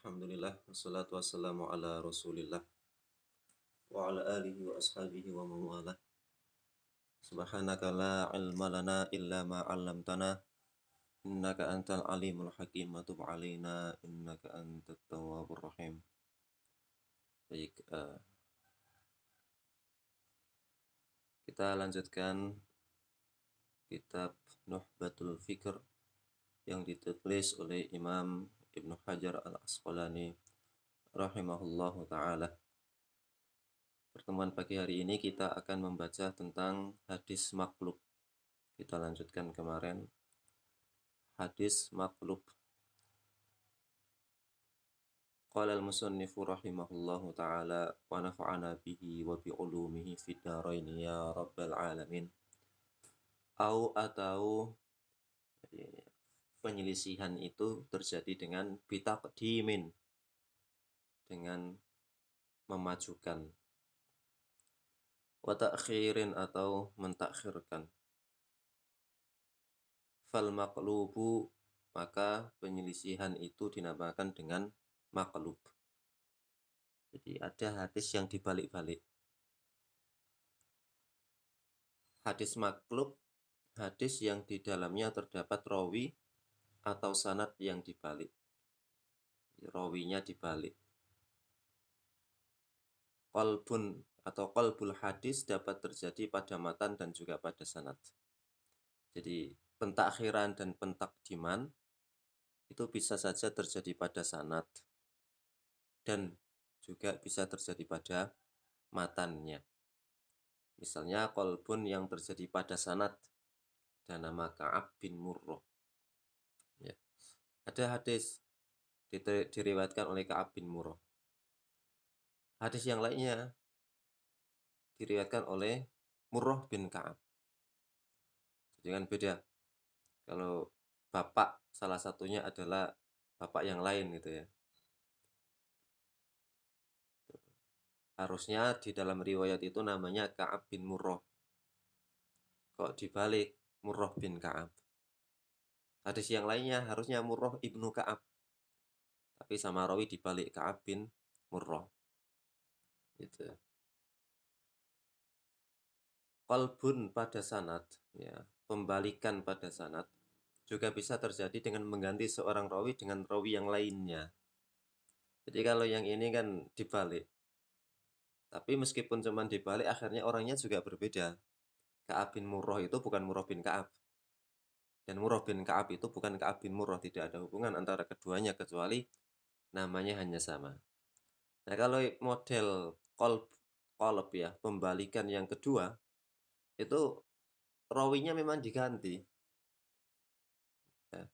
Alhamdulillah, wassalatu wassalamu ala rasulillah wa ala alihi wa ashabihi wa mawalah. Subhanaka la ilma lana illa ma 'allamtana innaka antal alimul hakim wa tub alaina innaka antat tawwabur rahim. Baik, kita lanjutkan kitab Nuhbatul Fikr yang ditulis oleh Imam Ibnu Hajar Al-Asqalani rahimahullahu taala. Pertemuan pagi hari ini kita akan membaca tentang hadis maqlub. Kita lanjutkan kemarin hadis maqlub. Qala al-musannifu rahimahullahu ta'ala wa nafa'ana bihi wa bi ulumihi fid dharain ya rabbal alamin. Atau penyelisihan itu terjadi dengan bitaqdimin, dengan memajukan, wa ta'khirin atau mentakhirkan. Fal maqlubu, maka penyelisihan itu dinamakan dengan maqlub. Jadi ada hadis yang dibalik-balik. Hadis maqlub, hadis yang di dalamnya terdapat rawi atau sanad yang dibalik. Rawinya dibalik. Qalbun atau qalbul hadis dapat terjadi pada matan dan juga pada sanad. Jadi pentakhiran dan pentakdiman itu bisa saja terjadi pada sanad dan juga bisa terjadi pada matannya. Misalnya qalbun yang terjadi pada sanad dan nama Ka'ab bin Murrah. Ya. Ada hadis diriwayatkan oleh Ka'ab bin Murrah. Hadis yang lainnya diriwayatkan oleh Murrah bin Ka'ab. Jadi kan beda. Kalau bapak salah satunya adalah bapak yang lain gitu ya. Harusnya di dalam riwayat itu namanya Ka'ab bin Murrah. Kok dibalik Murrah bin Ka'ab. Hadis yang lainnya harusnya Murrah ibnu Ka'ab. Tapi sama rawi dibalik Ka'ab bin Murrah. Gitu. Qalbun pada sanad, ya, pembalikan pada sanad juga bisa terjadi dengan mengganti seorang rawi dengan rawi yang lainnya. Jadi kalau yang ini kan dibalik. Tapi meskipun cuma dibalik, akhirnya orangnya juga berbeda. Ka'ab bin Murrah itu bukan Murrah bin Ka'ab. Dan Murrah bin Ka'ab itu bukan Ka'ab bin Murrah. Tidak ada hubungan antara keduanya kecuali namanya hanya sama. Nah kalau model qalb ya, pembalikan yang kedua, itu rawinya memang diganti. Ya.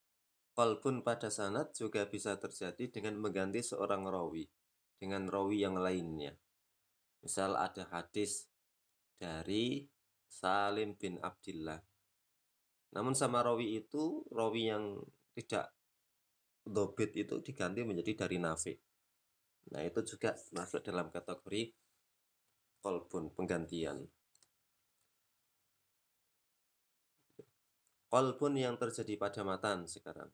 Qalbun pada sanad juga bisa terjadi dengan mengganti seorang rawi dengan rawi yang lainnya. Misal ada hadis dari Salim bin Abdillah. Namun sama rawi itu, rawi yang tidak dhobit itu diganti menjadi dari Nafi. Nah itu juga masuk dalam kategori qalbun, penggantian. Qalbun yang terjadi pada matan sekarang.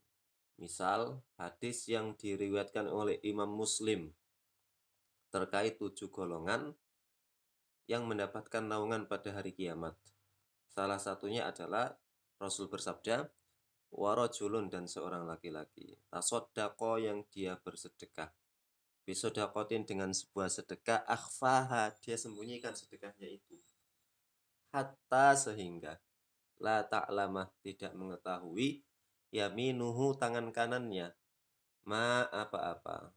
Misal hadis yang diriwayatkan oleh Imam Muslim terkait 7 golongan yang mendapatkan naungan pada hari kiamat. Salah satunya adalah Rasul bersabda, warajulun, dan seorang laki-laki, tasoddaqa, yang dia bersedekah, bisodakotin, dengan sebuah sedekah, akhfaha, dia sembunyikan sedekahnya itu, hatta, sehingga, la ta'lamah, tidak mengetahui, yaminuhu, tangan kanannya, ma, apa-apa,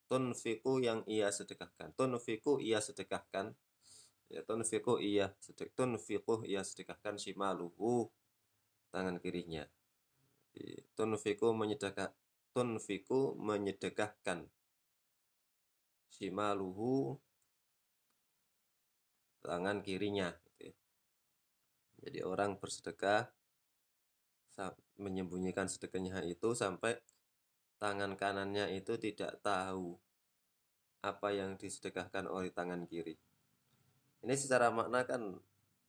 tunfiku, yang ia sedekahkan, tunfiku, ia sedekahkan, ya, tunfiku ia sedekahkan, shimaluhu, tangan kirinya. Tunfiku menyedekahkan, shimaluhu, tangan kirinya. Jadi orang bersedekah menyembunyikan sedekahnya itu sampai tangan kanannya itu tidak tahu apa yang disedekahkan oleh tangan kiri. Ini secara makna kan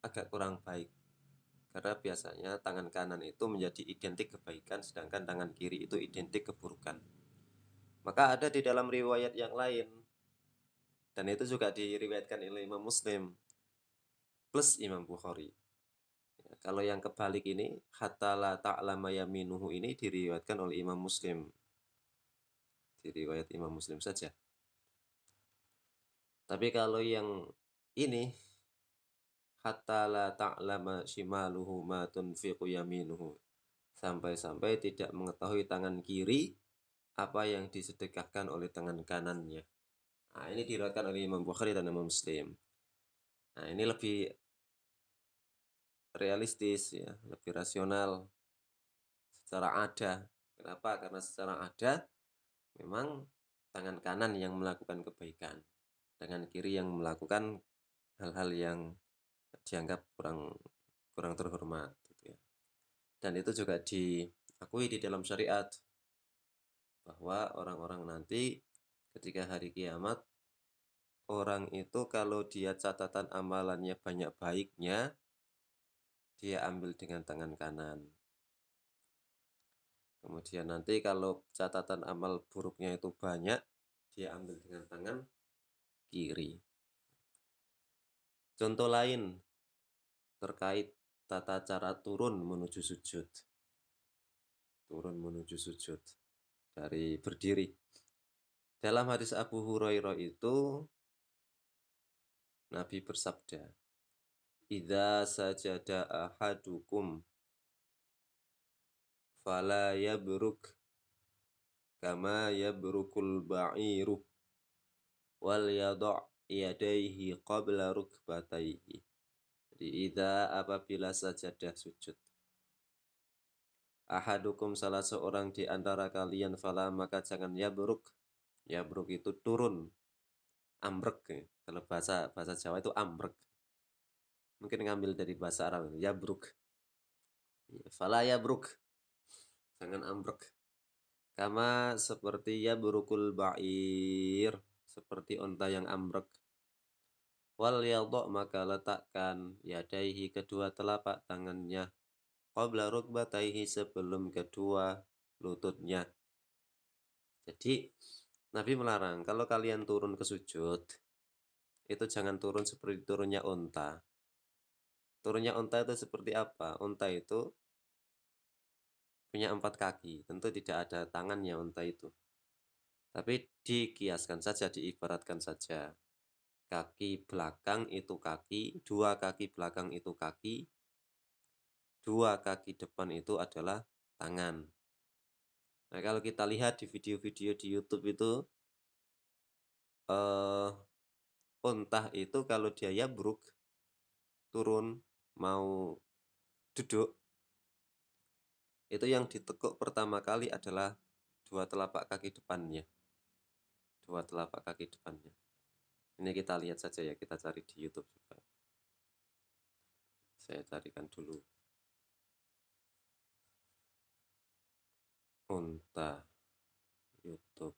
agak kurang baik. Karena biasanya tangan kanan itu menjadi identik kebaikan, sedangkan tangan kiri itu identik keburukan. Maka ada di dalam riwayat yang lain, dan itu juga diriwayatkan oleh Imam Muslim plus Imam Bukhari. Ya, kalau yang kebalik ini, hatta la ta'lama yaminuhu ini diriwayatkan oleh Imam Muslim. Di riwayat Imam Muslim saja. Tapi kalau yang ini, hatta la ta'lama shimaluhu ma tunfiqu yaminuhu. Sampai-sampai tidak mengetahui tangan kiri apa yang disedekahkan oleh tangan kanannya. Nah, ini diriwayatkan oleh Imam Bukhari dan Imam Muslim. Nah, ini lebih realistis ya, lebih rasional secara ada. Kenapa? Karena secara ada memang tangan kanan yang melakukan kebaikan, tangan kiri yang melakukan hal-hal yang dianggap kurang kurang terhormat gitu ya. Dan itu juga diakui di dalam syariat bahwa orang-orang nanti ketika hari kiamat, orang itu kalau dia catatan amalannya banyak baiknya, dia ambil dengan tangan kanan. Kemudian nanti kalau catatan amal buruknya itu banyak, dia ambil dengan tangan kiri. Contoh lain terkait tata cara turun menuju sujud. Turun menuju sujud dari berdiri. Dalam hadis Abu Hurairah itu Nabi bersabda, "Idza sajada ahadukum fala yabruk kama yabrukul ba'iru wal yada' yadaihi qabla rukbataihi." Jadi idza apabila sajadah sujud, ahadukum salah seorang di antara kalian fala maka jangan yabruk. Yabruk itu turun, ambrek. Kalau bahasa Jawa itu ambrek. Mungkin ngambil dari bahasa Arab, yabruk. Fala yabruk, jangan ambrek. Kama seperti yabrukul ba'ir, seperti onta yang ambrek. Wal yadha' maka letakkan yadaihi kedua telapak tangannya qabla rukbataihi sebelum kedua lututnya. Jadi Nabi melarang kalau kalian turun ke sujud itu jangan turun seperti turunnya onta. Turunnya onta itu seperti apa? Onta itu punya 4 kaki, tentu tidak ada tangannya onta itu. Tapi dikiaskan saja, diibaratkan saja. Kaki belakang itu kaki, 2 kaki belakang itu kaki, 2 kaki depan itu adalah tangan. Nah, kalau kita lihat di video-video di YouTube itu, unta itu kalau dia yabruk, turun, mau duduk, itu yang ditekuk pertama kali adalah 2 telapak kaki depannya. 2 telapak kaki depannya. Ini kita lihat saja ya, kita cari di YouTube juga. Saya carikan dulu. Unta YouTube.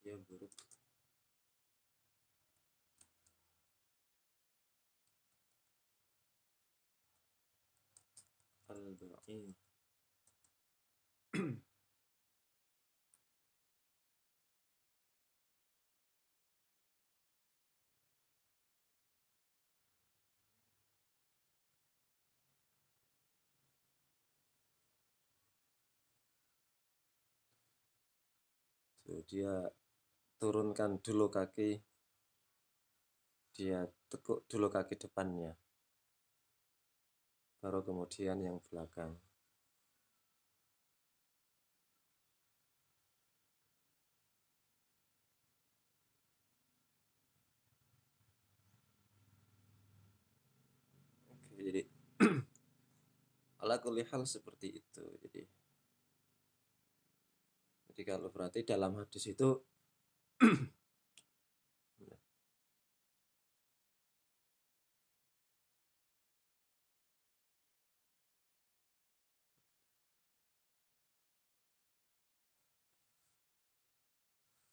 Yabruk. Al-Ba'in. So, dia turunkan dulu kaki, dia tekuk dulu kaki depannya, baru kemudian yang belakang. Oke, jadi ala kulli hal seperti itu. Jadi kalau berarti dalam hadis itu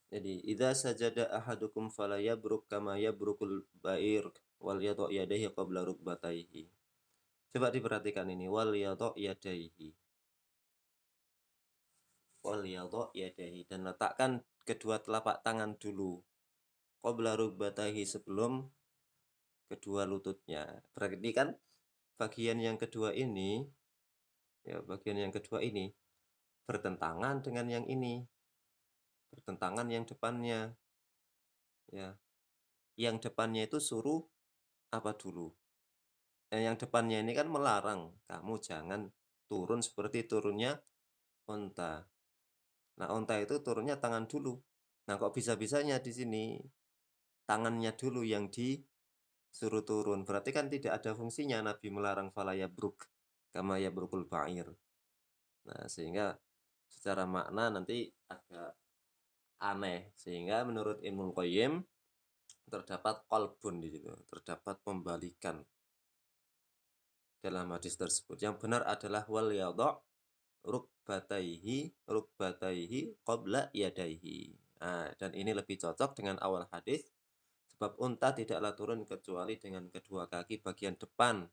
jadi idza sajada ahadukum fala yabruk kama yabrukul ba'ir wal yadha yadayhi qabla rukbatayhi. Coba diperhatikan ini wal yadha yadayhi. Wal yadha yadayhi dan letakkan kedua telapak tangan dulu. Qabla rukbatayhi sebelum kedua lututnya. Berarti kan bagian yang kedua ini ya bagian yang kedua ini bertentangan dengan yang ini. Bertentangan yang depannya. Ya. Yang depannya itu suruh apa dulu? Yang depannya ini kan melarang kamu jangan turun seperti turunnya onta. Nah, onta itu turunnya tangan dulu. Nah, kok bisa-bisanya di sini tangannya dulu yang disuruh turun. Berarti kan tidak ada fungsinya Nabi melarang fala yabruk kama yabrukul ba'ir. Nah, sehingga secara makna nanti agak aneh. Sehingga menurut Ibnul Qayyim terdapat qalbun di situ, terdapat pembalikan dalam hadis tersebut. Yang benar adalah wal yadha' rukbataihi qabla yadaihi. Nah, dan ini lebih cocok dengan awal hadis sebab unta tidaklah turun kecuali dengan kedua kaki bagian depan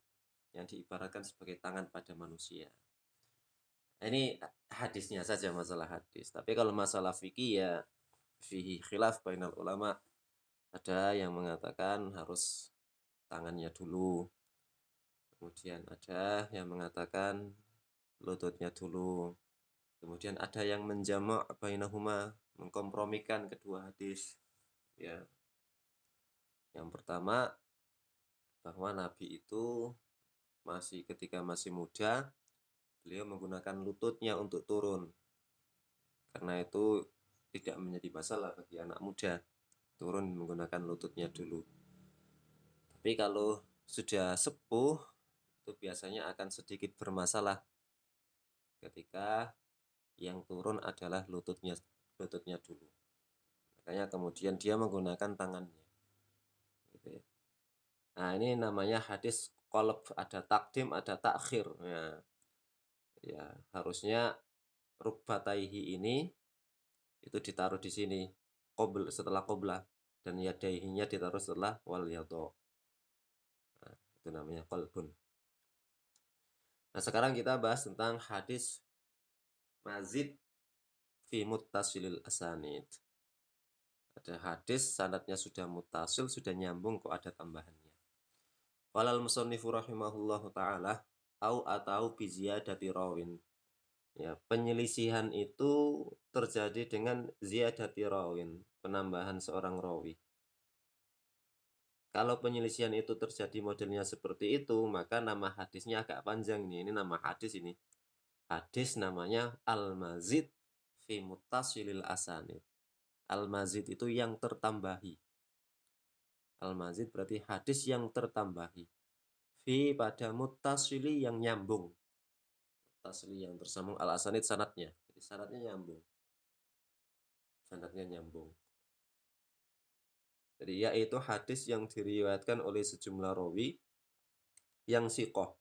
yang diibaratkan sebagai tangan pada manusia. Ini hadisnya saja masalah hadis. Tapi kalau masalah fikih ya fihi khilaf bainal ulama. Ada yang mengatakan harus tangannya dulu. Kemudian ada yang mengatakan lututnya dulu. Kemudian ada yang menjamak bainahuma, mengkompromikan kedua hadis. Ya. Yang pertama bahwa Nabi itu ketika masih muda, beliau menggunakan lututnya untuk turun. Karena itu tidak menjadi masalah bagi anak muda turun menggunakan lututnya dulu. Tapi kalau sudah sepuh itu biasanya akan sedikit bermasalah ketika yang turun adalah lututnya dulu. Makanya kemudian dia menggunakan tangannya. Gitu ya. Nah, ini namanya hadis qalb, ada takdim, ada takhir. Ya, harusnya rukbataihi ini itu ditaruh di sini setelah qoblah dan yadaihinya ditaruh setelah wal yadha. Nah, itu namanya qalbun. Nah, sekarang kita bahas tentang hadis mazid fi muttasilil asanid. Ada hadis sanadnya sudah muttasil, sudah nyambung kok ada tambahannya. Walal musannifu rahimahullahu taala atau bi ziyadati rawin. Ya, penyelisihan itu terjadi dengan ziyadati rawin, penambahan seorang rawi. Kalau penyelisihan itu terjadi modelnya seperti itu, maka nama hadisnya agak panjang nih. Ini nama hadis ini. Hadis namanya Al-Mazid fi Muttasilil Asanid. Al-Mazid itu yang tertambahi. Al-Mazid berarti hadis yang tertambahi. Fi pada Muttasili yang nyambung. Muttasili yang tersambung Al-Asanid sanadnya. Jadi sanadnya nyambung. Sanadnya nyambung. Jadi yaitu hadis yang diriwayatkan oleh sejumlah rawi yang siqah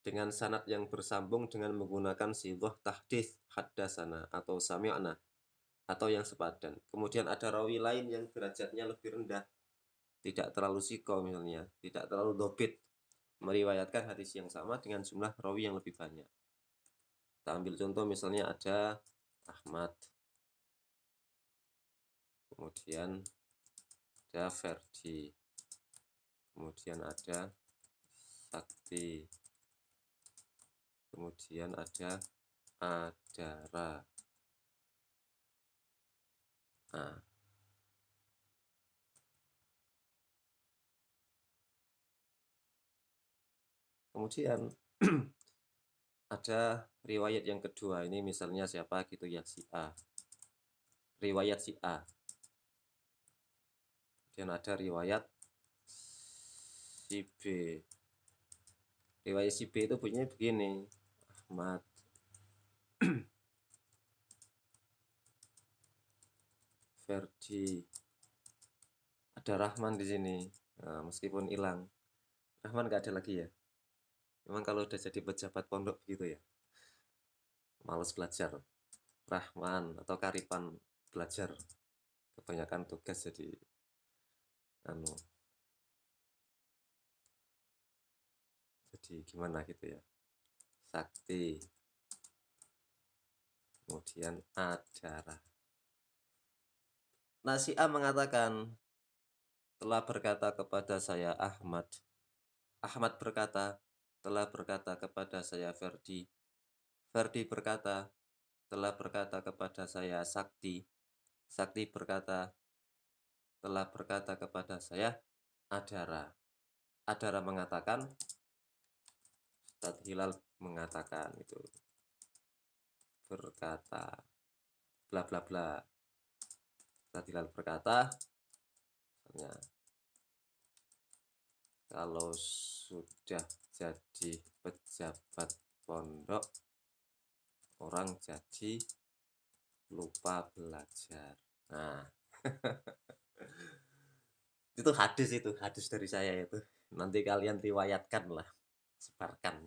dengan sanad yang bersambung dengan menggunakan sighah tahdits haddasana atau sami'na atau yang sepadan. Kemudian ada rawi lain yang derajatnya lebih rendah, tidak terlalu siqah misalnya, tidak terlalu dobit, meriwayatkan hadis yang sama dengan jumlah rawi yang lebih banyak. Kita ambil contoh misalnya ada Ahmad, kemudian ada Ferdi, kemudian ada Sakti, kemudian ada Adara. Nah, kemudian ada riwayat yang kedua, ini misalnya siapa gitu ya, si A. Riwayat si A. Dan ada riwayat si B. Riwayat si B itu bunyinya begini. Ahmad Ferdi. Ada Rahman di sini. Nah, meskipun hilang. Rahman nggak ada lagi ya. Memang kalau udah jadi pejabat pondok gitu ya. Males belajar. Rahman atau Karipan belajar. Kebanyakan tugas jadi anu. Jadi gimana gitu ya. Sakti. Kemudian Adara. Nasi A mengatakan, telah berkata kepada saya Ahmad. Ahmad berkata, telah berkata kepada saya Ferdi. Ferdi berkata, telah berkata kepada saya Sakti. Sakti berkata, telah berkata kepada saya Adara. Adara mengatakan, Ustadz Hilal mengatakan itu berkata bla bla bla. Ustadz Hilal berkata, misalnya, kalau sudah jadi pejabat pondok, orang jadi lupa belajar. Nah, itu hadis dari saya itu. Nanti kalian riwayatkan lah, sebarkan.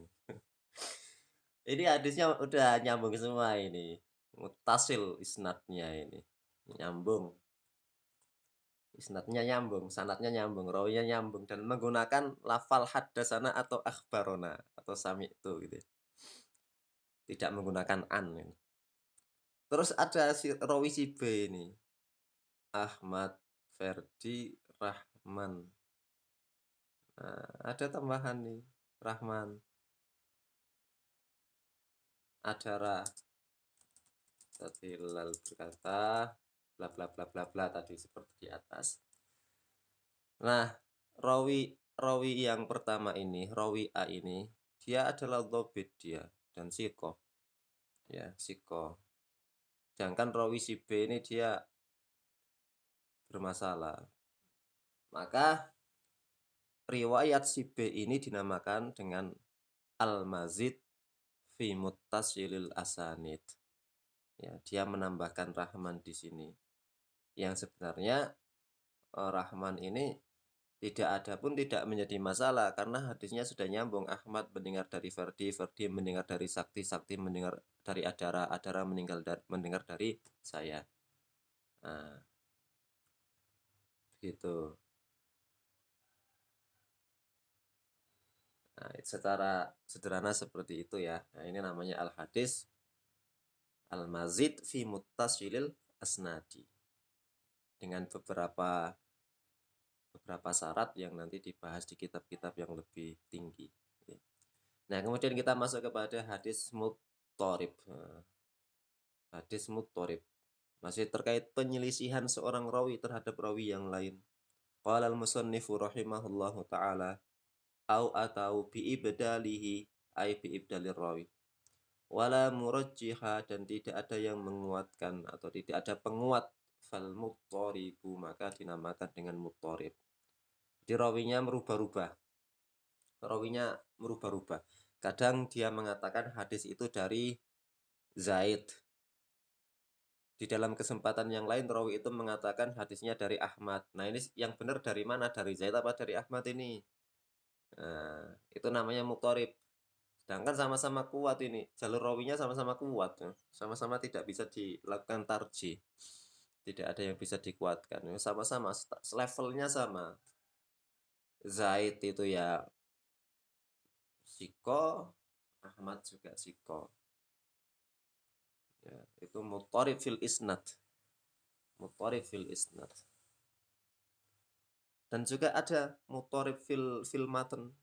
Ini hadisnya udah nyambung semua ini. Mutasil isnadnya ini. Nyambung. Isnadnya nyambung, sanadnya nyambung, rawinya nyambung dan menggunakan lafal haddasana atau akhbarona atau sami itu gitu. Tidak menggunakan an ini. Terus ada si rawi si B ini. Ahmad Ferdi Rahman. Nah, ada tambahan nih, Rahman. Adara. Tadi lalu berkata bla bla bla bla bla tadi seperti di atas. Nah, rawi rawi yang pertama ini, rawi A ini, dia adalah dhobit dia dan siko. Ya, siko. Sedangkan rawi si B ini dia bermasalah. Maka riwayat si B ini dinamakan dengan Al-Mazid fi Muttasilil Asanid. Ya, dia menambahkan Rahman di sini. Yang sebenarnya Rahman ini tidak ada pun tidak menjadi masalah karena hadisnya sudah nyambung. Ahmad mendengar dari Ferdi, Ferdi mendengar dari Sakti, Sakti mendengar dari Adara, Adara mendengar dari saya. Nah, gitu. Nah, secara sederhana seperti itu ya. Nah, ini namanya al-hadis al-mazid fi muttasilil asnadi. Dengan beberapa syarat yang nanti dibahas di kitab-kitab yang lebih tinggi. Nah, kemudian kita masuk kepada hadis muttorib. Hadis muttorib masih terkait penyelisihan seorang rawi terhadap rawi yang lain. Qala al-musannifu rahimahullahu ta'ala au atau bi ibdalihi ay bi ibdalir rawi. Wala murajjiha dan tidak ada yang menguatkan atau tidak ada penguat fal muttoribu maka dinamakan dengan muttorib. Jadi rawinya merubah-rubah. Kadang dia mengatakan hadis itu dari Zaid. Di dalam kesempatan yang lain rawi itu mengatakan hadisnya dari Ahmad. Nah, ini yang benar dari mana? Dari Zaid apa dari Ahmad ini? Nah, itu namanya muttorib. Sedangkan sama-sama kuat ini. Jalur rawinya sama-sama kuat. Sama-sama tidak bisa dilakukan tarjih. Tidak ada yang bisa dikuatkan. Sama-sama levelnya sama. Zaid itu ya siko, Ahmad juga siko. Ya, itu muttorib fil isnad. Muttorib fil isnad. Dan juga ada muttorib fil matan.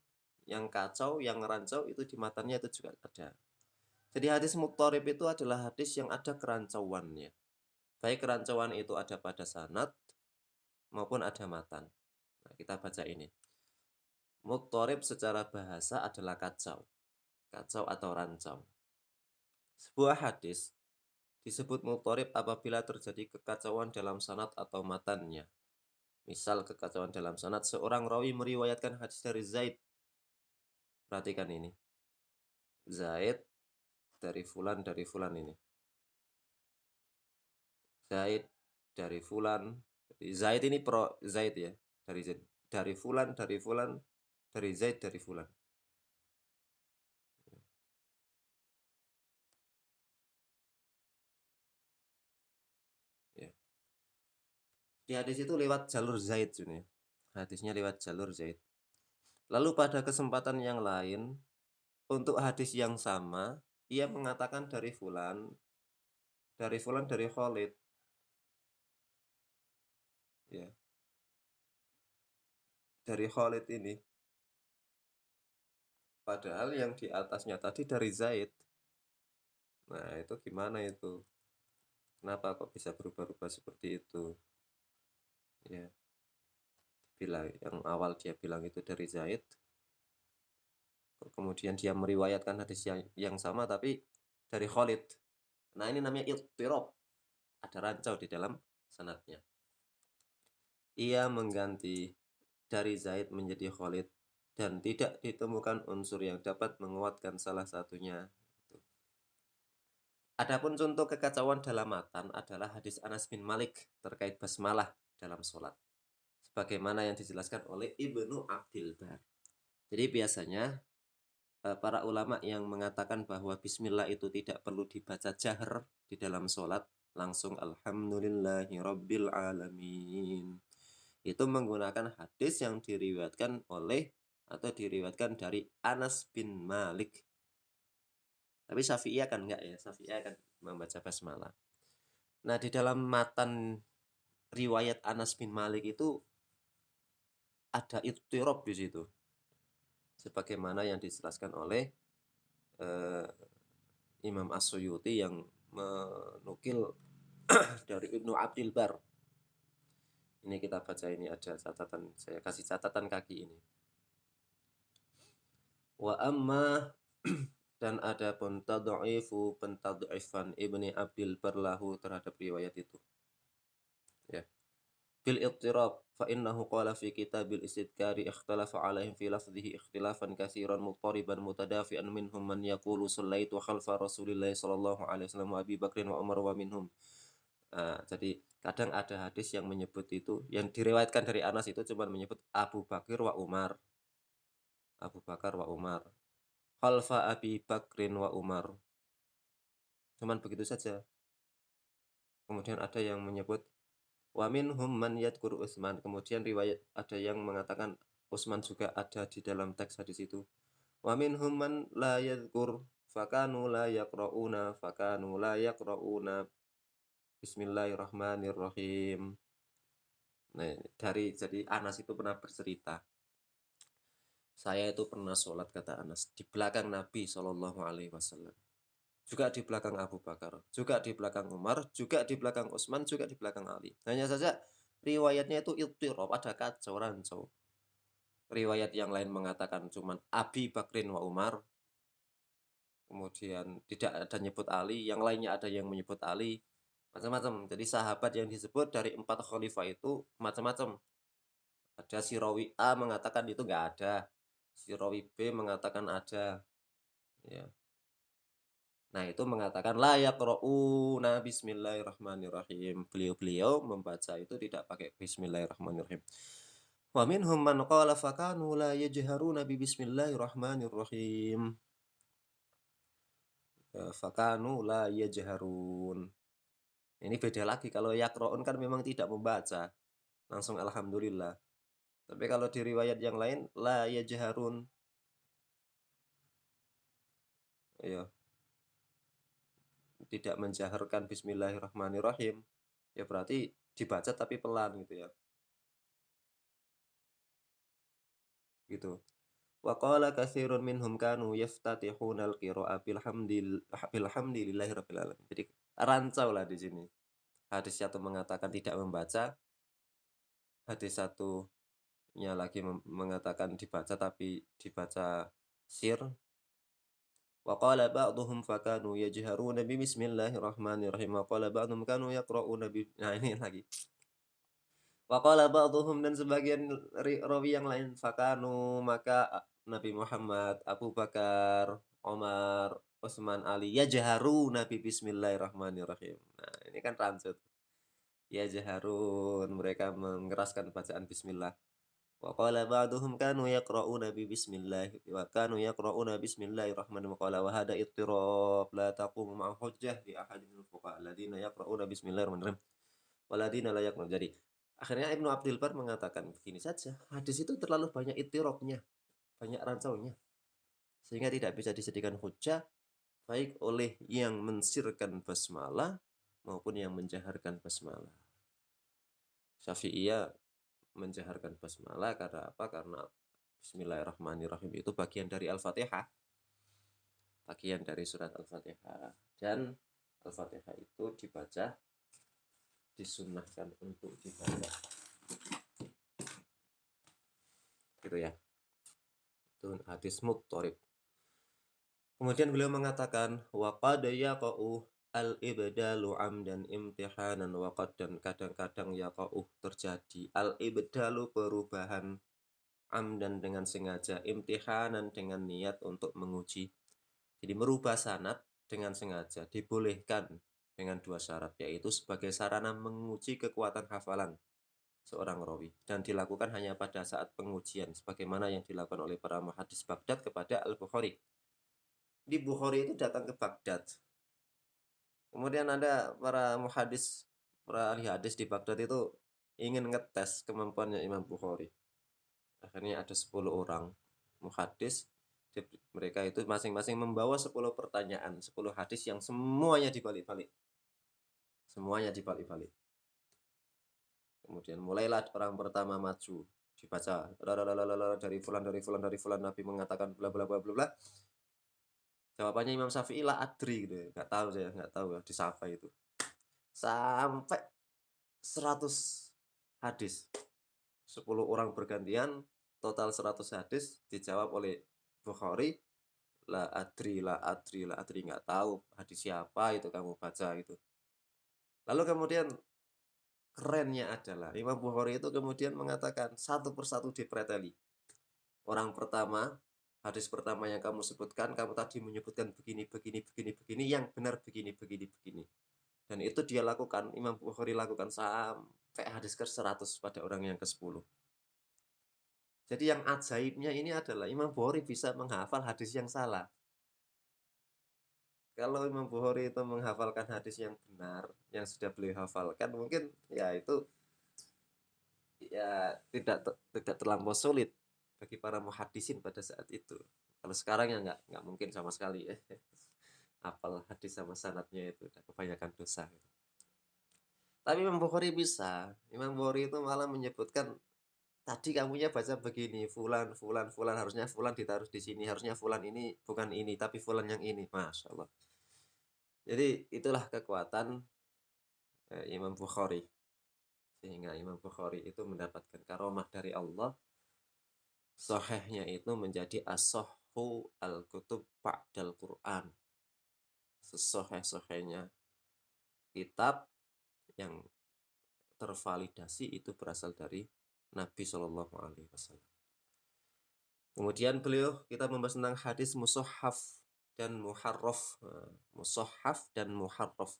Yang kacau, yang rancau itu di matanya itu juga ada. Jadi hadis muttorib itu adalah hadis yang ada kerancauannya. Baik kerancauan itu ada pada sanad maupun ada matan. Nah, kita baca ini. Muttorib secara bahasa adalah kacau. Kacau atau rancau. Sebuah hadis disebut muttorib apabila terjadi kekacauan dalam sanad atau matannya. Misal kekacauan dalam sanad, seorang rawi meriwayatkan hadis dari Zaid. Perhatikan ini. Zaid dari fulan ini. Zaid dari fulan, jadi Zaid ini Zaid ya, dari Zaid, dari fulan, dari fulan, dari Zaid, dari fulan. Ya. Di hadis itu lewat jalur Zaid sebenarnya. Hadisnya lewat jalur Zaid. Lalu pada kesempatan yang lain, untuk hadis yang sama, ia mengatakan dari fulan dari Khalid. Ya, dari Khalid ini. Padahal yang di atasnya tadi dari Zaid. Nah, itu gimana itu? Kenapa kok bisa berubah-ubah seperti itu? Ya, bilang yang awal dia bilang itu dari Zaid, kemudian dia meriwayatkan hadis yang sama tapi dari Khalid. Nah, ini namanya ittirab. Ada rancau di dalam sanadnya. Ia mengganti dari Zaid menjadi Khalid dan tidak ditemukan unsur yang dapat menguatkan salah satunya. Adapun contoh kekacauan dalam matan adalah hadis Anas bin Malik terkait basmalah dalam sholat. Sebagaimana yang dijelaskan oleh Ibnu Abdil Bar. Jadi biasanya para ulama yang mengatakan bahwa bismillah itu tidak perlu dibaca jahar di dalam sholat, langsung alhamdulillahi rabbil alamin. Itu menggunakan hadis yang diriwayatkan oleh atau diriwayatkan dari Anas bin Malik. Tapi Syafi'iyah kan enggak ya, Syafi'iyah kan membaca basmalah. Nah, di dalam matan riwayat Anas bin Malik itu ada ittirab di situ. Sebagaimana yang dijelaskan oleh Imam As-Suyuti yang menukil dari Ibnu Abdil Bar. Ini kita baca, ini ada catatan, saya kasih catatan kaki ini. Wa amma dan ada pun tad'ifu pentad'ifan Ibni Abdil Bar lahu terhadap riwayat itu. Ya. Bil ittirab fa innahu qala fi kitabil istidkari ikhtalafa alaihim fi lafdhihi ikhtilafan katsiran muttariban mutadafi'an minhum man yaqulu sallaitu khalfa Rasulillah sallallahu alaihi wasallam wa Abi Bakrin wa Umar wa minhum. Jadi kadang ada hadis yang menyebut itu, yang diriwayatkan dari Anas itu cuma menyebut Abu Bakar wa Umar. Abu Bakar wa Umar. Khalfa Abi Bakrin wa Umar. Cuman begitu saja. Kemudian ada yang menyebut wa minhum man yadhkur Utsman. Kemudian riwayat ada yang mengatakan Utsman juga ada di dalam teks hadis itu. Wa minhum man la yadhkur fakanu la yaqrauna bismillahirrahmanirrahim. Nah, jadi Anas itu pernah bercerita, saya itu pernah sholat, kata Anas, di belakang Nabi Shallallahu Alaihi Wasallam, juga di belakang Abu Bakar, juga di belakang Umar, juga di belakang Utsman, juga di belakang Ali. Hanya saja riwayatnya itu ittirab, ada kacau rancau. Riwayat yang lain mengatakan cuman Abi Bakrin wa Umar, kemudian tidak ada nyebut Ali, yang lainnya ada yang menyebut Ali, macam-macam. Jadi sahabat yang disebut dari 4 khalifah itu macam-macam. Ada si rawi A mengatakan itu nggak ada, si rawi B mengatakan ada, ya. Nah, itu mengatakan la yaqra'una bismillahirrahmanirrahim. Beliau-beliau membaca itu tidak pakai bismillahirrahmanirrahim. Wa minhum man qala fakanu la yajharuna bi bismillahirrahmanirrahim. Fakanu la yajharun. Ini beda lagi, kalau yaqra'un kan memang tidak membaca, langsung alhamdulillah. Tapi kalau di riwayat yang lain la yajharun. Ya, tidak menjaharkan bismillahirrahmanirrahim, ya berarti dibaca tapi pelan gitu ya, gitu. Wa qala katsirun minhum kanu yaftatihuna al-qira'a bilhamdillahi rabbil alamin. Jadi rancau lah di sini. Hadis satu mengatakan tidak membaca, hadis satunya lagi mengatakan dibaca tapi dibaca sir. Wa qala ba'dhum fakanu yajharuna bi bismillahirrahmanirrahim wa qala ba'dhum kanu yaqra'una bi. Nah, ini lagi. Wa qala ba'dhum, dan sebagian rawi yang lain, fakanu maka Nabi Muhammad, Abu Bakar, Omar, Utsman, Ali yajharuna bi bismillahirrahmanirrahim. Nah, ini kan rancut. yajharun, mereka mengeraskan bacaan bismillah. Wa qala ba'duhum kanu yaqra'una bismillah wa kanu yaqra'una bismillahirrahmanirrahim. Qala wa hada ittirab la taqumu ma'a hujjah li ahadin minal fuqaha alladziina yaqra'una bismillahirrahmanirrahim walladziina la yaqra'un. Jadi, akhirnya Ibnu Abdul Bar mengatakan begini saja, hadis itu terlalu banyak ittirabnya, banyak rancaunya, sehingga tidak bisa dijadikan hujjah baik oleh yang mensirkan basmalah maupun yang menjaharkan basmalah. Syafi'iyah menjaharkan basmalah karena apa? Karena Bismillahirrahmanirrahim itu bagian dari Al-Fatihah, bagian dari surat Al-Fatihah, dan Al-Fatihah itu dibaca, disunnahkan untuk dibaca, gitu ya. Itu hadis muttarib. Kemudian beliau mengatakan wa qad yaqa'u al-ibdalu amdan imtihanan wa qad, dan kadang-kadang yaqa'u terjadi al-ibdalu perubahan amdan dengan sengaja, imtihanan dengan niat untuk menguji. Jadi merubah sanad dengan sengaja dibolehkan dengan dua syarat, yaitu sebagai sarana menguji kekuatan hafalan seorang rawi dan dilakukan hanya pada saat pengujian sebagaimana yang dilakukan oleh para muhaddis Baghdad kepada Al-Bukhari. Di Bukhari itu datang ke Baghdad. Kemudian ada para muhaddis, para ahli hadis di Baghdad itu ingin ngetes kemampuannya Imam Bukhari. Akhirnya ada 10 orang muhaddis, mereka itu masing-masing membawa 10 pertanyaan, 10 hadis yang semuanya dibalik-balik. Semuanya dibalik-balik. Kemudian mulailah orang pertama maju, dibaca dari fulan Nabi mengatakan bla bla bla bla bla. Jawabannya Imam Syafi'i la adri gitu ya. Enggak tahu saya, enggak tahu ya disapa itu. Sampai 100 hadis. 10 orang bergantian, total 100 hadis dijawab oleh Bukhari, la adri, enggak tahu hadis siapa itu kamu baca gitu. Lalu kemudian kerennya adalah Imam Bukhari itu kemudian mengatakan satu persatu dipreteli. Orang pertama, hadis pertama yang kamu sebutkan, kamu tadi menyebutkan begini, yang benar begini. Dan itu dia lakukan, Imam Bukhari lakukan sampai hadis ke-100 pada orang yang ke-10. Jadi yang ajaibnya ini adalah Imam Bukhari bisa menghafal hadis yang salah. Kalau Imam Bukhari itu menghafalkan hadis yang benar, yang sudah beliau hafalkan, mungkin ya itu ya tidak terlampau sulit bagi para muhaddisin pada saat itu. Kalau sekarang ya nggak mungkin sama sekali ya. Hafal hadis sama sanadnya itu udah kebanyakan dosa. Tapi Imam Bukhari bisa. Imam Bukhari itu malah menyebutkan tadi kamunya baca begini, fulan, harusnya fulan ditaruh di sini, harusnya fulan ini bukan ini, tapi fulan yang ini. Masya Allah. Jadi itulah kekuatan Imam Bukhari. Sehingga Imam Bukhari itu mendapatkan karomah dari Allah. Sahihnya itu menjadi as-sahhu al-kutub ba'dal Qur'an. Sesahih-sahihnya kitab yang tervalidasi itu berasal dari Nabi Shallallahu Alaihi Wasallam. Kemudian kita membahas tentang hadis mushaf dan muharraf. Mushaf dan muharraf.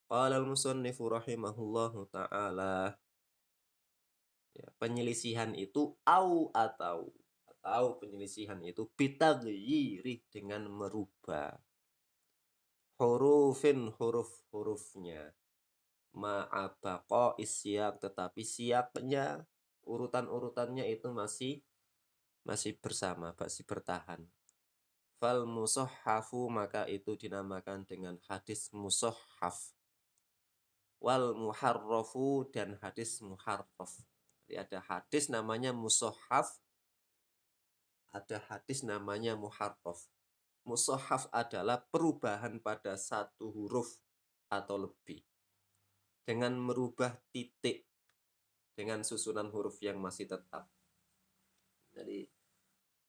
Qala al-musannifu rahimahullahu ta'ala, ya, penyelisihan itu atau penyelisihan itu bitaghyiri, dengan merubah huruf-hurufnya ma'abaqa isyak, tetapi siyaknya, urutan-urutannya itu masih bersama, masih bertahan. Fal musahhafu, maka itu dinamakan dengan hadis musahhaf. Wal muharrafu, dan hadis muharraf. Jadi ada hadis namanya musahhaf, ada hadis namanya muharraf. Musahhaf adalah perubahan pada satu huruf atau lebih dengan merubah titik dengan susunan huruf yang masih tetap. Jadi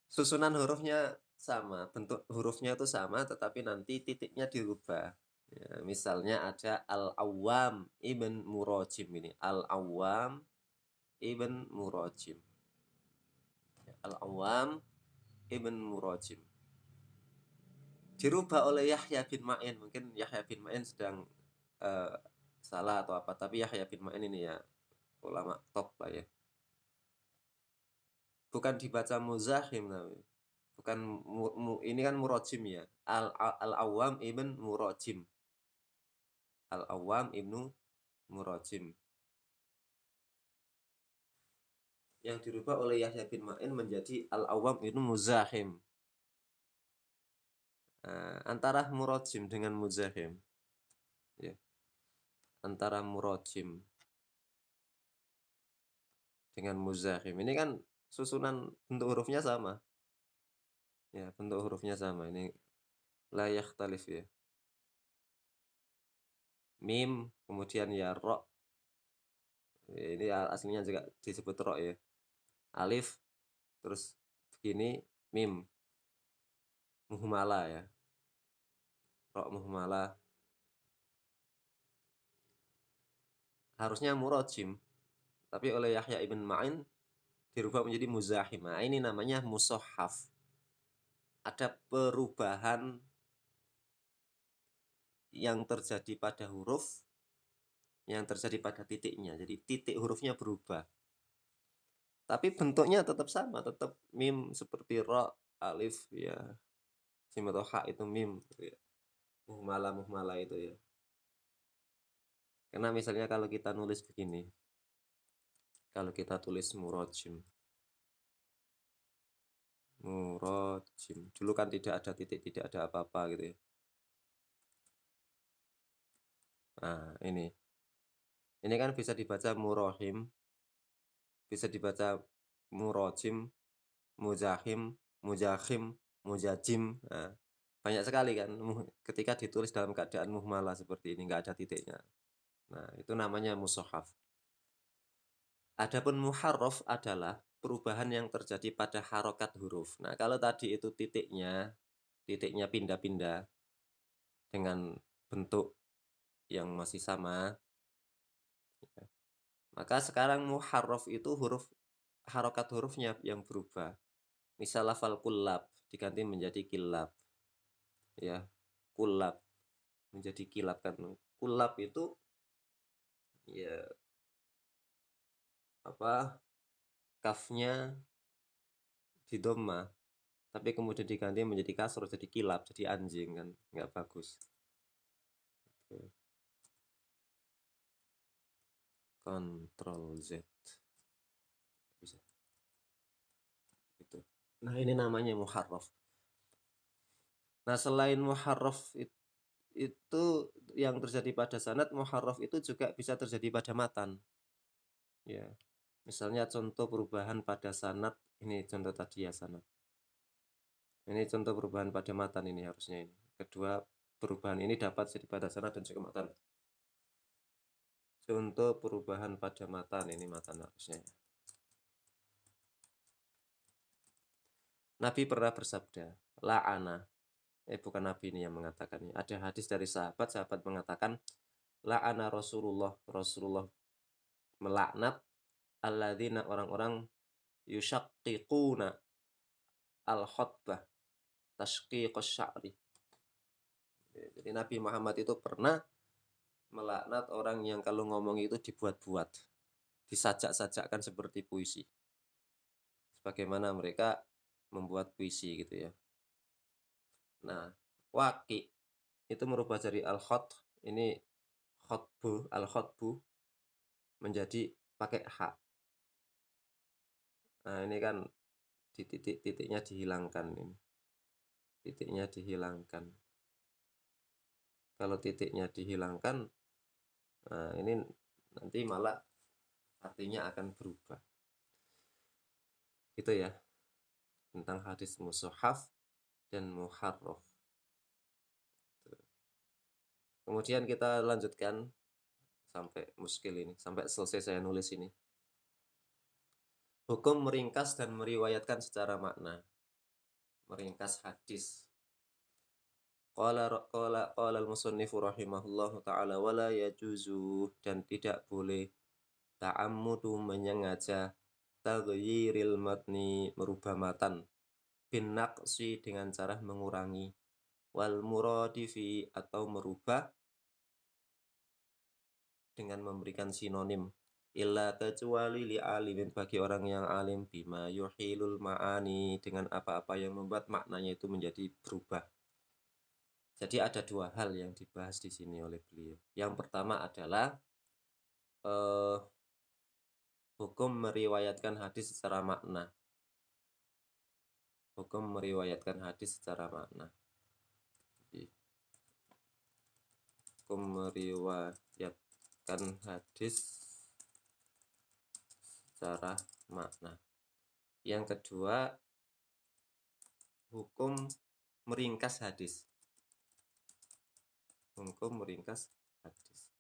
susunan hurufnya sama, bentuk hurufnya itu sama, tetapi nanti titiknya dirubah. Ya, misalnya ada Al-Awwam Ibn Murajim ini. Al-Awwam Ibn Murajim. Al-Awwam Ibn Murajim. Dirubah oleh Yahya bin Ma'in. Mungkin Yahya bin Ma'in sedang salah atau apa, tapi Yahya bin Ma'in ini ya ulama top lah ya. Bukan dibaca muzahim tapi bukan ini kan murojim ya. Al-Awwam ibn Murojim. Al-Awwam ibnu Murojim. Yang dirubah oleh Yahya bin Ma'in menjadi Al-Awwam ibnu Muzahim. Antara Murojim dengan Muzahim. Ya. Antara Murojim dengan Muzahim. Ini kan susunan bentuk hurufnya sama. Ya, bentuk hurufnya sama. Ini la yakhtalif ya. Mim, kemudian ya ro. Ini aslinya juga disebut ro ya. Alif, terus begini, mim. Muhmala ya. Ro muhmala. Harusnya murojim. Tapi oleh Yahya ibn Ma'in dirubah menjadi muzahim. Nah, ini namanya musohaf. Ada perubahan yang terjadi pada huruf, yang terjadi pada titiknya. Jadi titik hurufnya berubah. Tapi bentuknya tetap sama, tetap mim seperti ro, alif ya. Simatoha itu mim gitu ya. Muhmala itu ya. Karena misalnya kalau kita nulis begini. Kalau kita tulis murojim. Murojim. Dulu kan tidak ada titik, tidak ada apa-apa gitu ya. Nah, ini. Ini kan bisa dibaca murohim, bisa dibaca murojim, mujahim, mujahim, mujajim. Nah, banyak sekali kan ketika ditulis dalam keadaan muhmalah seperti ini, nggak ada titiknya. Nah, itu namanya musohaf. Adapun muharraf adalah perubahan yang terjadi pada harokat huruf. Nah, kalau tadi itu titiknya pindah-pindah dengan bentuk yang masih sama, maka sekarang muharraf itu harokat hurufnya yang berubah. Misal lafal kullab diganti menjadi kilab. Ya, kulab menjadi kilab kan. Kulab itu ya apa? Kafnya di dhamma, tapi kemudian diganti menjadi kasur jadi kilab, jadi anjing kan. Nggak bagus. Ctrl Z. Bisa. Gitu. Nah, ini namanya muharraf. Nah, selain muharraf itu yang terjadi pada sanad, muharraf itu juga bisa terjadi pada matan. Ya. Misalnya contoh perubahan pada sanad, ini contoh tadi ya sanad. Ini contoh perubahan pada matan ini harusnya ini. Kedua perubahan ini dapat jadi pada sanad dan juga matan. Contoh perubahan pada matan ini matan harusnya. Nabi pernah bersabda, la'ana. Bukan Nabi ini yang mengatakan ini. Ada hadis dari sahabat mengatakan, la'ana Rasulullah melaknat alladzina orang-orang yushaqqiquna al-khutbah tashqiqus sya'ri. Jadi Nabi Muhammad itu pernah melaknat orang yang kalau ngomong itu dibuat-buat, disajak-sajakkan seperti puisi. Sebagaimana mereka membuat puisi gitu ya. Nah, waqi itu merubah dari al-khot, ini al-khotbu menjadi pakai hak. Nah, ini kan di titiknya dihilangkan ini. Titiknya dihilangkan. Kalau titiknya dihilangkan, nah ini nanti malah artinya akan berubah. Gitu ya. Tentang hadis mushaf dan muharraf. Kemudian kita lanjutkan sampai muskil ini, sampai selesai saya nulis ini. Hukum meringkas dan meriwayatkan secara makna. Meringkas hadis. Qala al-musannifu rahimahullahu ta'ala wala yajuzu, dan tidak boleh ta'ammudu menyengaja taghyiril matni merubah matan bin naqsi dengan cara mengurangi wal muradifi atau merubah dengan memberikan sinonim. Illa kecuali li alimin bagi orang yang alim bima yuhilul ma'ani dengan apa-apa yang membuat maknanya itu menjadi berubah. Jadi ada dua hal yang dibahas di sini oleh beliau. Yang pertama adalah eh, hukum meriwayatkan hadis secara makna. Hukum meriwayatkan hadis secara makna. Jadi, hukum meriwayatkan hadis secara makna. Yang kedua, hukum meringkas hadis. Hukum meringkas hadis.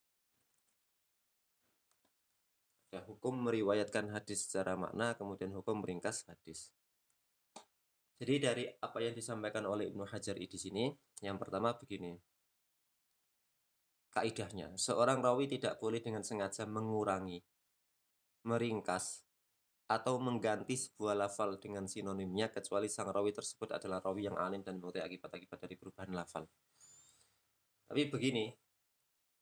Ada hukum meriwayatkan hadis secara makna, kemudian hukum meringkas hadis. Jadi dari apa yang disampaikan oleh Ibnu Hajar di sini, yang pertama begini. Kaidahnya, seorang rawi tidak boleh dengan sengaja mengurangi, meringkas, atau mengganti sebuah lafal dengan sinonimnya kecuali sang rawi tersebut adalah rawi yang alim dan mengetahui akibat-akibat dari perubahan lafal. Tapi begini,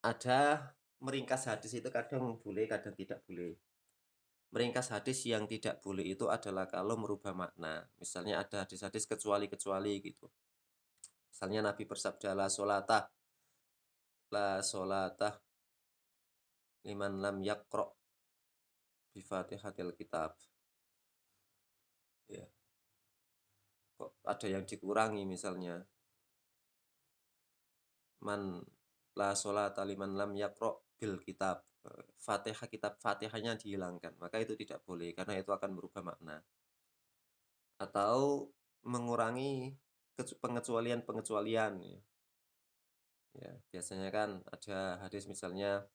ada meringkas hadis itu kadang boleh, kadang tidak boleh. Meringkas hadis yang tidak boleh itu adalah kalau merubah makna. Misalnya ada hadis-hadis kecuali-kecuali gitu. Misalnya Nabi bersabda la solatah liman lam yaqra bi Fatihatil kitab. Ya. Kok ada yang dikurangi misalnya. Man la solata liman lam yaqra bil kitab. Fatihah kitab Fatihahnya dihilangkan. Maka itu tidak boleh karena itu akan merubah makna. Atau mengurangi pengecualian-pengecualian ya. Ya, biasanya kan ada hadis misalnya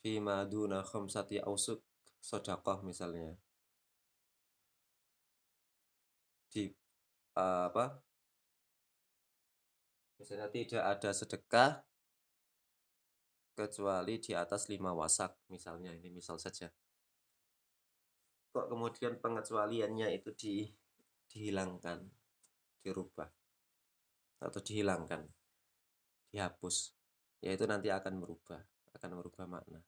fi maduna khamsati ausuk sedekah misalnya. Di apa? Misalnya tidak ada sedekah kecuali di atas 5 wasak misalnya, ini misal saja. Kok kemudian pengecualiannya itu dihilangkan, dirubah atau dihilangkan, dihapus, yaitu nanti akan merubah makna.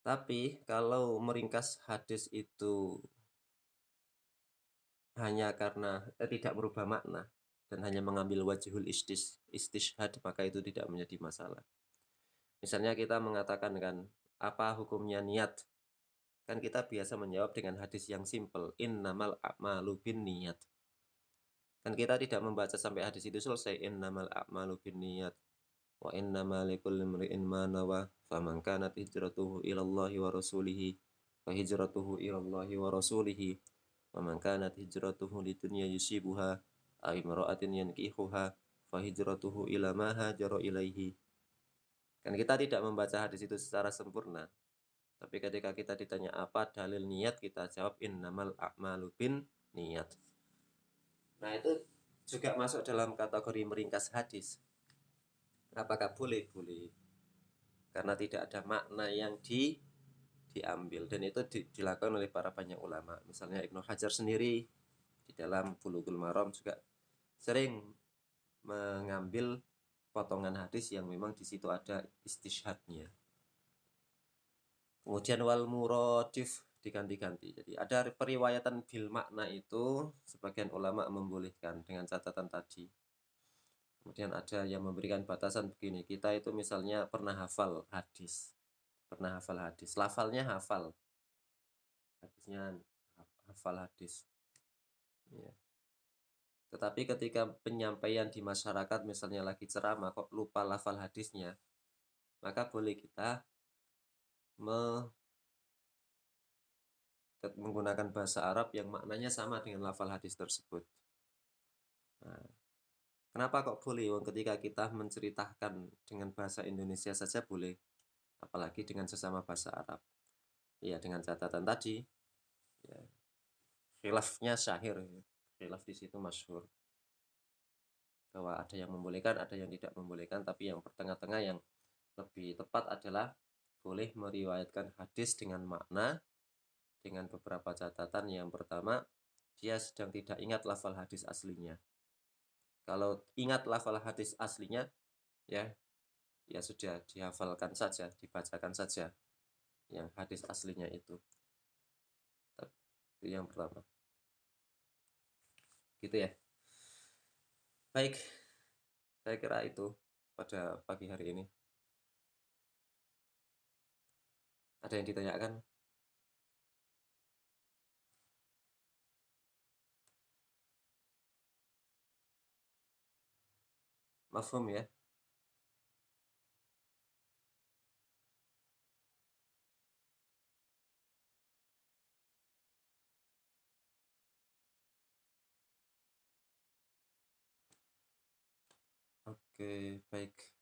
Tapi kalau meringkas hadis itu hanya karena tidak merubah makna dan hanya mengambil wajhul istishhad, maka itu tidak menjadi masalah. Misalnya kita mengatakan kan, apa hukumnya niat? Kan kita biasa menjawab dengan hadis yang simple, innamal a'malu binniyat. Kan kita tidak membaca sampai hadis itu selesai, innamal a'malu binniyat wa innamal likulli imri'in ma nawa faman kanat hijratuhu ilallahi wa rasulihi fa hijratuhu ilallahi wa rasulihi wa man kanat hijratuhu lidunya yusibuha aw imra'atin yankihuha fa hijratuhu ila ma hajara ilaihi. Kan kita tidak membaca hadis itu secara sempurna. Tapi ketika kita ditanya apa dalil niat, kita jawab innamal a'malu bin niat. Nah, itu juga masuk dalam kategori meringkas hadis. Apakah boleh? Boleh. Karena tidak ada makna yang diambil. Dan itu dilakukan oleh para banyak ulama. Misalnya Ibnu Hajar sendiri di dalam Bulughul Maram juga sering mengambil potongan hadis yang memang di situ ada istishhadnya. Kemudian wal muradif diganti-ganti. Jadi ada periwayatan bil makna itu sebagian ulama membolehkan dengan catatan tadi. Kemudian ada yang memberikan batasan begini. Kita itu misalnya pernah hafal hadis. Lafalnya hafal. Hadisnya hafal hadis. Ya. Tetapi ketika penyampaian di masyarakat misalnya lagi ceramah kok lupa lafal hadisnya, maka boleh kita menggunakan bahasa Arab yang maknanya sama dengan lafal hadis tersebut. Nah, kenapa kok boleh? Ketika kita menceritakan dengan bahasa Indonesia saja boleh, apalagi dengan sesama bahasa Arab. Ya, dengan catatan tadi, ya, khilafnya syahir, khilaf di situ masyhur. Bahwa ada yang membolehkan, ada yang tidak membolehkan, tapi yang pertengah-tengah yang lebih tepat adalah boleh meriwayatkan hadis dengan makna dengan beberapa catatan. Yang pertama, dia sedang tidak ingat lafal hadis aslinya. Kalau ingat lafal hadis aslinya, ya, ya sudah dihafalkan saja, dibacakan saja yang hadis aslinya itu. Itu yang pertama. Gitu ya. Baik, saya kira itu pada pagi hari ini. Ada yang ditanyakan? Mafhum ya? Oke, baik.